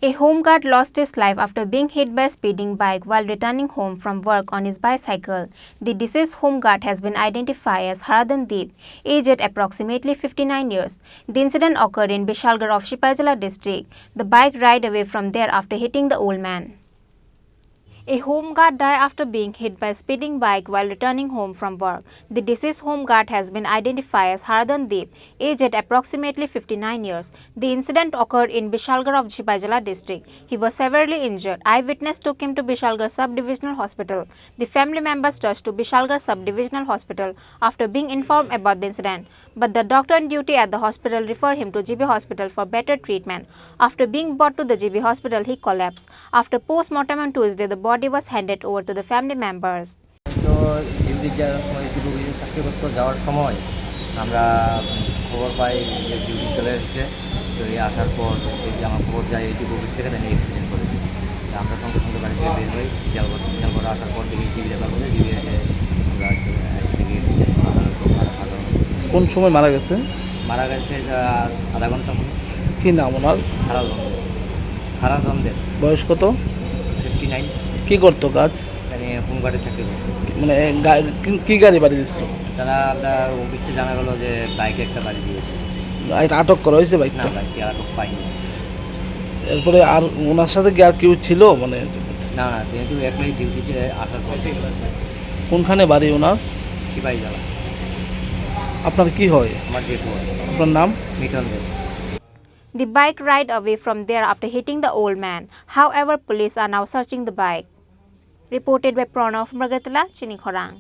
A homeguard lost his life after being hit by a speeding bike while returning home from work on his bicycle. The deceased homeguard has been identified as Khorang, aged at approximately 59 years. The incident occurred in Bishalgarh of Shipajala district. The bike ride away from there after hitting the old man. A homeguard died after being hit by a speeding bike while returning home from work. The deceased homeguard has been identified as Khorang, aged at approximately 59 years. The incident occurred in Bishalgarh of Shipajala district. He was severely injured. Eyewitness took him to Bishalgarh Sub-Divisional Hospital. The family members rushed to Bishalgarh Sub-Divisional Hospital after being informed about the incident, but the doctor on duty at the hospital referred him to GB Hospital for better treatment. After being brought to the GB Hospital, he collapsed. After post-mortem on Tuesday, the body was handed over to the family members. তো duty যাওয়ার সময় duty চাকরি করতে যাওয়ার সময় আমরা খবর পাই যে ডিউটি চলে এসেছে। তো এই আসার পর এই যে আমার খবর যায় এইটি অফিস থেকে তাই অ্যাক্সিডেন্ট করেছে। আমরা সঙ্গে সঙ্গে বাড়ি থেকে বের হই, জেল করে আসার পর দেখি জিবি রেফার করে জিবি এসে আমরা কোন সময় মারা গেছে? মারা গেছে আধা ঘন্টা মতো। কী নাম ওনার? খারাজনদের। বয়স কত? 59। কী করতো কাজ? মানে হোমগার্ডে চাকরি করতো। মানে কী গাড়ি বাড়ি দিয়েছিল? তারা আমরা অফিসে জানা গেলো যে বাইকে একটা বাড়ি দিয়েছে। এটা আটক করা হয়েছে বাইক? না, বাইকটি আটক পাইনি। এরপরে আর ওনার সাথে কি আর কেউ ছিল? মানে না, যেহেতু একলাই ডিউটিতে আসার পর। কোনখানে বাড়ি ওনার? সিপাহীজলা। আপনার কি হয়? আমার জেঠু হয়। আপনার নাম? মিঠন দেব। The bike ride away from there after hitting the old man. However, police are now searching the bike. Reported by Pranav Mragatala, Chini, Khorang.